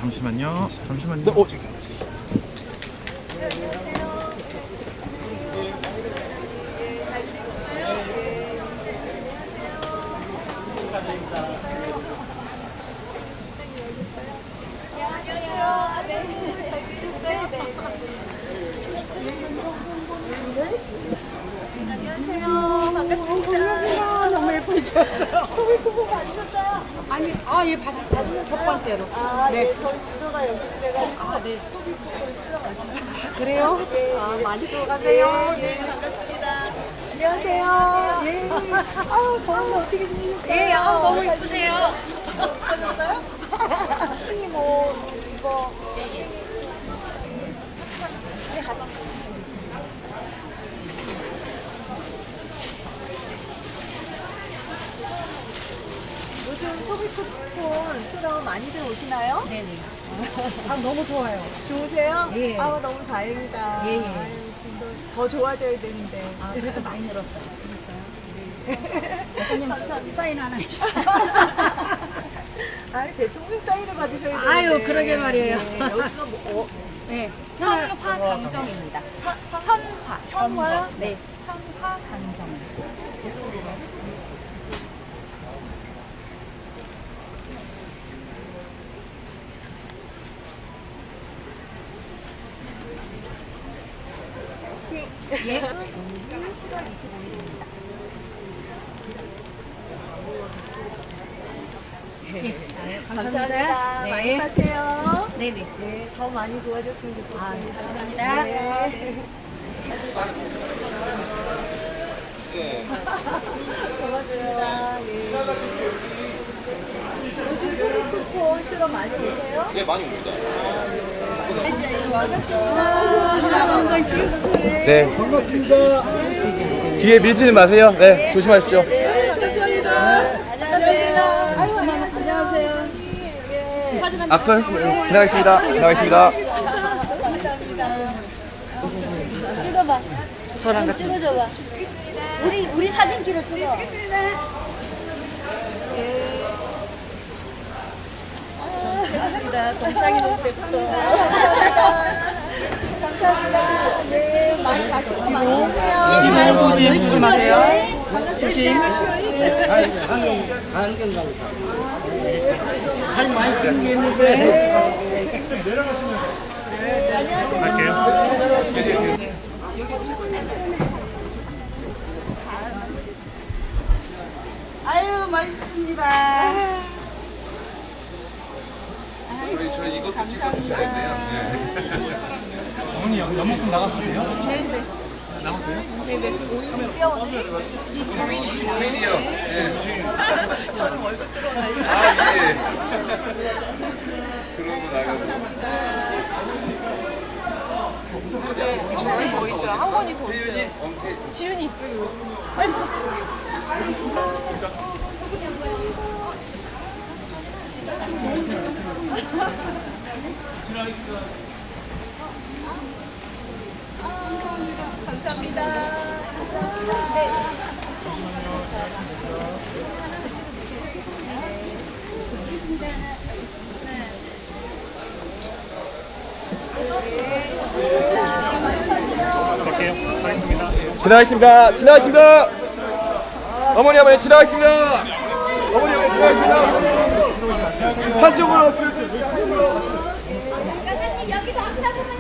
잠시만요. 잠시만요. 네, 죄송합니다. 안녕하세요. 반갑습니다. 너무 예쁘셨어요. 소개 쿠폰 받으셨어요? 아니, 예, 받았어요. 첫 번째로. 네, 저희 주소가 여기 돼가지고 네. 소비 쿠폰을 쓰러가지고. 그래요? 예, 예. 많이 쓰고 가세요. 네, 반갑습니다. 안녕하세요. 예. 아우, 더워서 어떻게 지내셨어요? 예, 너무 예쁘세요. 하셨어요? 선생님, 이거. 네, 가방. 요즘 소비 쿠폰 쓰러 많이들 오시나요? 네네. 너무 좋아요. 좋으세요? 예. 아우, 너무 다행이다. 예, 예. 아유, 더 좋아져야 되는데. 그래도 많이 늘었어요. 대표님 사인 하나 해주세요. 아유, 대통령 사인을 받으셔야 되는데. 아유, 그러게 말이에요. 네, 여기가 뭐, 네. 현화 강정입니다. 현화? 네. 현화 강정. 예. 10월 25일입니다. 네. 감사합니다. 네. 많이 사세요. 네네. 네, 더 많이 좋아졌으면 좋겠습니다. 감사합니다. 네. 고맙습니다. 예. 요즘 소비 쿠폰 쓰러 많이 오세요? 네, 많이 옵니다. 네. 반갑습니다. 뒤에 밀지는 마세요. 네, 조심하십시오. 네, 반갑습니다. 안녕하세요. 아유, 안녕하세요. 예. 악선 지나가겠습니다. 지나가겠습니다. 감사합니다. 찍어봐. 저랑 같이. 찍어줘봐. 우리 사진기로 찍어. 감사합니다. 동상이 너무 예쁘다. 감사합니다. 네, 많이 가시고 많이 오세요. 조심하세요. 조심. 살 많이 뜯겠는데. 아유, 맛있습니다. 저희 이것도 찍어주셔야 돼요. 어머니 연목금 나가주세요. 네네. 네네. 오일 찌어오네. 25일이요. 예. 저는 월급 들어가요. 아, 예. 그러고 나가고. 네, 더 있어요. 한 권이 더 있어요. 지윤이. 감사합니다. 네. 지나가겠습니다. 지나가겠습니다. 어머니 아버지 지나가겠습니다. 어머니 아버지 지나가겠습니다. 한쪽으로 여기도 앞사람만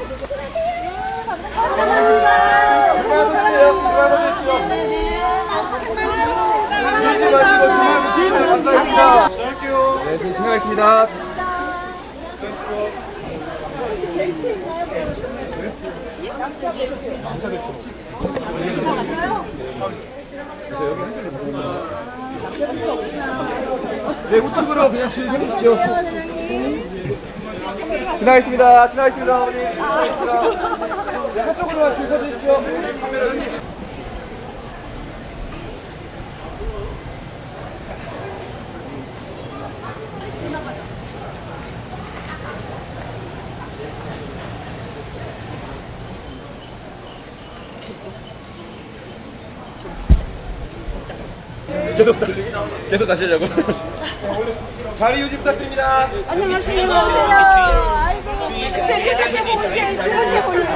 수고하십시오. 밀지 마시고 지나가겠습니다. 감사합니다. 네, 지나가겠습니다. 네, 우측으로 그냥 진행해주십시오. 지나가겠습니다. 지나가겠습니다, 어머니. 지나가겠습니다. 네, 한쪽으로만 줄 서주십시오. 계속 가시려고. 자리 유지 부탁드립니다. 안녕하세요. 아이고. 그때 볼게. 두 번째 볼게.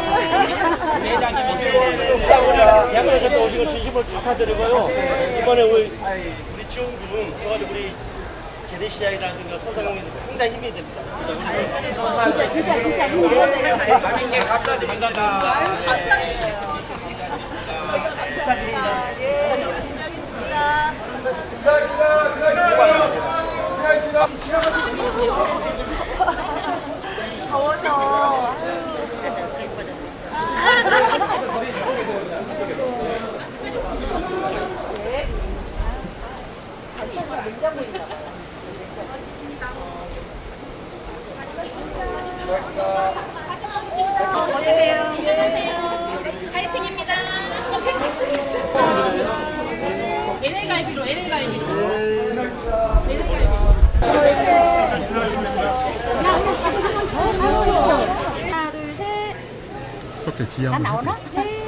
대학교에서 오신 걸 진심으로 축하드리고요. 이번에 우리 지원금, 그래가지고 우리 재래시장이라든가 소상공인 상당히 힘이 됩니다. 진짜 힘들었네요. 감사합니다. 예, 열심히 하겠습니다. 더워서.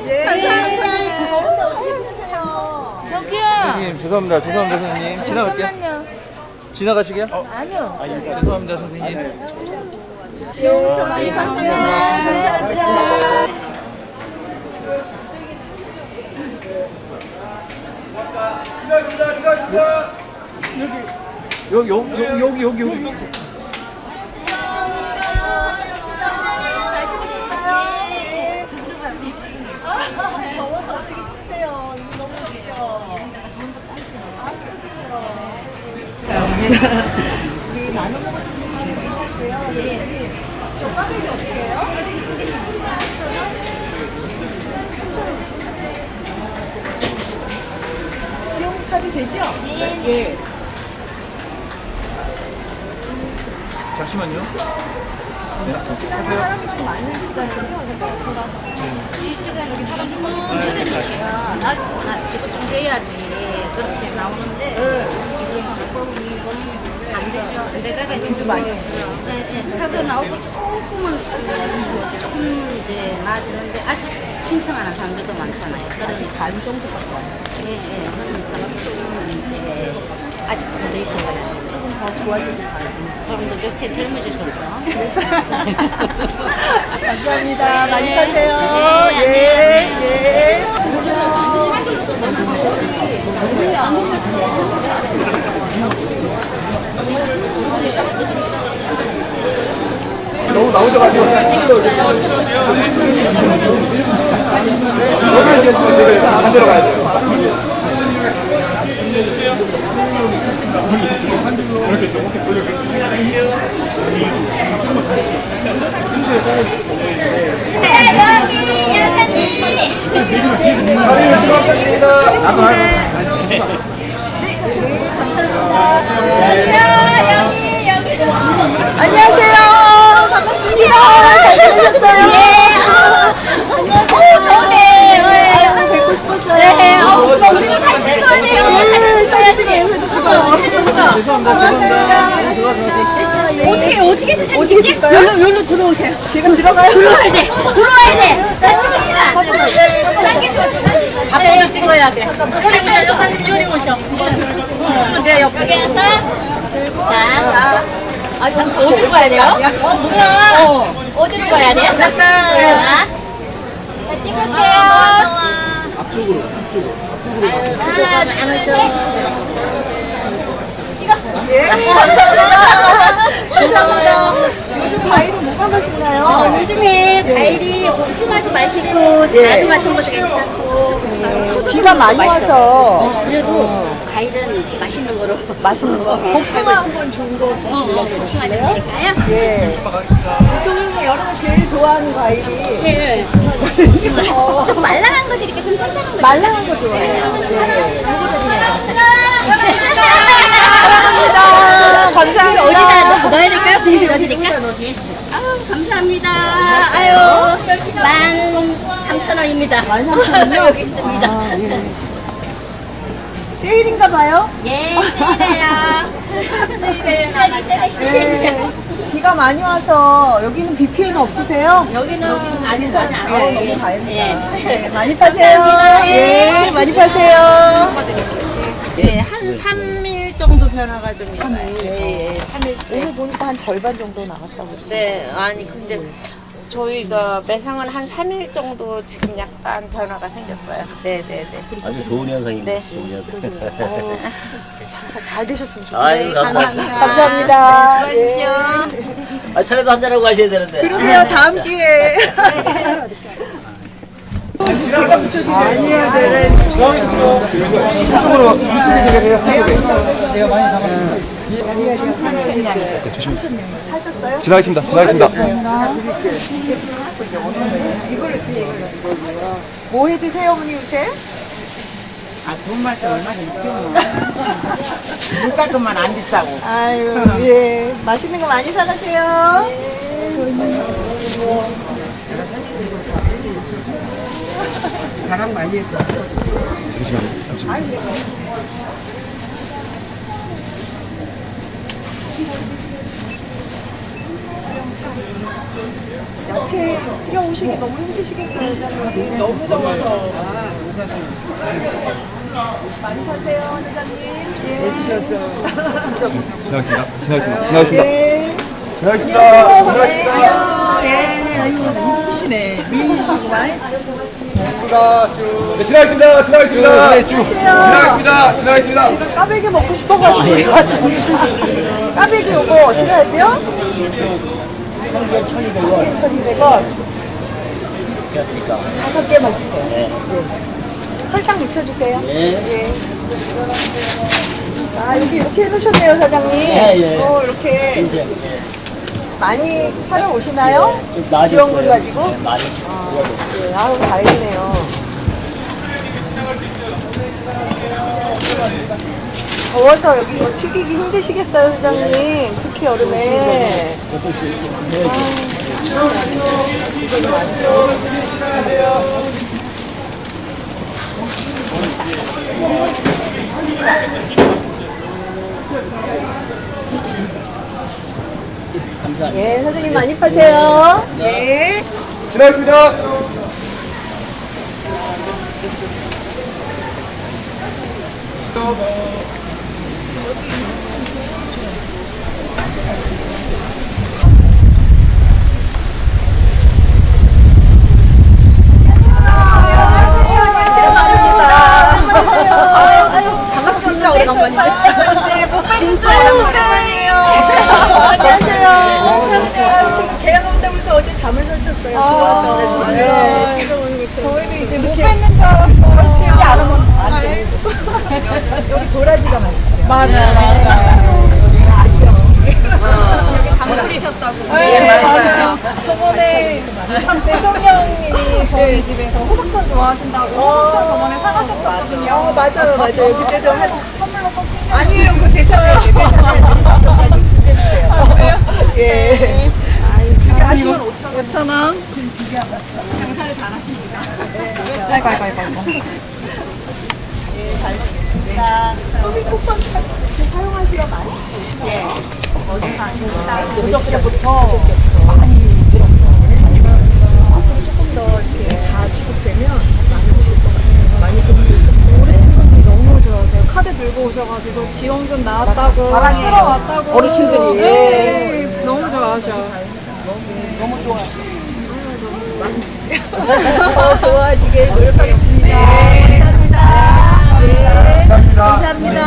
예, 감사합니다. 선생님 죄송합니다. 선생님 지나갈게요. 지나가시게요? 아니요. 죄송합니다 선생님. 감사합니다. 지나갑니다. 여기. 더워서 어떻게 지내세요? 너무 덥죠? 우리 나눠 먹을 수 있는 거 같고요. 네. 저 꽈배기 어떻게 해요? 지원까지 되죠? 네. 잠시만요. 시간이 사람이 좀 많은 시간이거든요. 나 이거 좀 돼야지 그렇게 나오는데 지금 안 되죠. 안 되다가 이제 많이 카드 나오고 조금 이제 나아지는데 아직 신청하는 사람들도 많잖아요. 그러니까 반 정도밖에 와요. 그러니까 조금 이제 아직 더 돼 있어야 돼요. 더 좋아지길 바랍니다. 여러분들 이렇게 젊어지셨어. 감사합니다. 많이 네. 파세요. 네, 예. 너무 나오셔가지고 여기 계시면 제가 반대로 가야 돼요. 안녕하세요. 반갑습니다. 잘 지내셨어요? 안녕하세요. 뵙고 싶었어요. 네. 우리가 사진 찍어야 돼요. 예, 사진 찍어요. 어떻게 해서 사진 어떻게 찍지? 찍어요? 여기로 들어오세요. 지금 들어가요? 들어와야 돼. 나 찍읍시다. 당기지 앞으로 찍어야 돼. 요리 오셔, 여사님 요리 오셔. 내 옆에. 여기에서 자. 아, 이거 어디로 가야 돼요? 뭐야? 어디로 가야 돼요? 자, 찍을게요. 앞쪽으로. 하나, 둘, 셋. 찍었어. 예. 감사합니다. 감사합니다. 요즘 과일은 뭐가 맛있나요? 요즘에 과일이 심하지 마시고 자두 같은 것도 괜찮고 비가 많이 맛있어요. 와서 그래도 과일은 맛있는 거로 맛있는 거. 복숭아 한번 좋은 거 좀 복숭아 좀 불러주실래요? 드릴까요? 예. 보통 여러분 제일 좋아하는 과일이 네. 좀 말랑한 거 드릴게요. 좀 단단한 거. 말랑한 거 좋아해요. 네. 감사합니다. 감사합니다. 어디다 넣어야 될까요? 공기 넣어드릴까? 예. 아유, 감사합니다. 아유, 13,000원입니다. 13,000원이요? 여기 있습니다. 아, 예. 세일인가 봐요? 예, 세일해요. 세일. 네. 비가 많이 와서 여기는 비 피해는 없으세요? 여기는 안 괜찮아요. 좋아요. 너무 다행이다. 예. 네, 많이 파세요. 감사합니다. 예, 많이 파세요. 네, 한 3일 정도 정도 변화가 좀 있어요. 예, 3일째. 오늘 보니까 한 절반 정도 나갔다고. 네, 아니 근데 저희가 매상을 한 3일 정도 지금 약간 변화가 생겼어요. 네, 네, 네. 아주 좋은 현상입니다. 네. 좋은 현상. 장사 잘 되셨으면 좋겠어요. 아유, 감사합니다. 감사합니다. 네, 수고하십시오. 아, 차례도 한잔하고 가셔야 되는데. 그러게요, 다음 기회에. 제가 붙여드려요. 아니요, 네. 이쪽으로 지나가겠습니다. 지나가겠습니다. 뭐 해 드세요, 어머니 요새? 돈 말씀 얼마나 있죠. 물가끔만 안 비싸고. 아유, 예. 맛있는 거 많이 사가세요. 자랑 많이 했어. 야채 뛰어오시기 너무 힘드시겠어요, 사장님. 너무 더워서. 많이 사세요, 사장님. 예. 지나가겠습니다. 지나가겠습니다. 지나가겠습니다. 네. 지나가겠습니다. 지나가겠습니다. 네, 아유, 이쁘시네. 미인이시구만. 네, 지나가겠습니다. 지나가겠습니다. 지나가겠습니다. 지나가겠습니다. 까베기 먹고 싶어가지고 왔습니다. 까베기 요거 어떻게 하죠? 1,200원. 5개만 주세요. 네. 설탕 묻혀주세요. 예. 아, 여기 이렇게 해놓으셨네요, 사장님. 예. 이렇게 이제 많이 사러 오시나요? 좀 나아졌어요. 지원금 가지고? 네, 많이. 네, 아우, 다행이네요. 더워서 여기 이거 튀기기 힘드시겠어요, 사장님. 특히 여름에. 예, 사장님 많이 파세요. 예. 지나가겠습니다. 장갑 진짜 오래간만이네. 진짜 오랜만이에요. 안녕하세요. 지금 계약 온다면서 어제 잠을 설쳤어요. 좋아서. 네. 저희도 이제 못 뺏는 줄 알았어요. 진짜 안 오면 안 돼. 여기 도라지가 맛있죠. 맞아요. 네, 맞아요. 저번에 대통령님이 저희 집에서 호박전 좋아하신다고 호박전 저번에 사가셨거든요. 맞아요. 그때도 한 선물로 꼭 챙겨. 아니에요. 그 대사에 주세요. 예. 그게 하시면 5,000원. 장사를 잘하십니다. 아이고. 예, 잘 먹겠습니다. 소비 쿠폰 사용하시면 많이 예. 어저께부터 많이 늘었어요. 앞으로 조금 더 이렇게 다 취급되면 많이 오실 것 같아요. 많이 도움주셨어요. 어르신분들이 너무 좋아하세요. 카드 들고 오셔가지고 지원금 나왔다고 자랑해요. 쓰러 왔다고 어르신들이. 네, 너무 좋아하셔. 너무 좋아하시죠. 더 좋아하시길 노력하겠습니다. 감사합니다. 네. 감사합니다.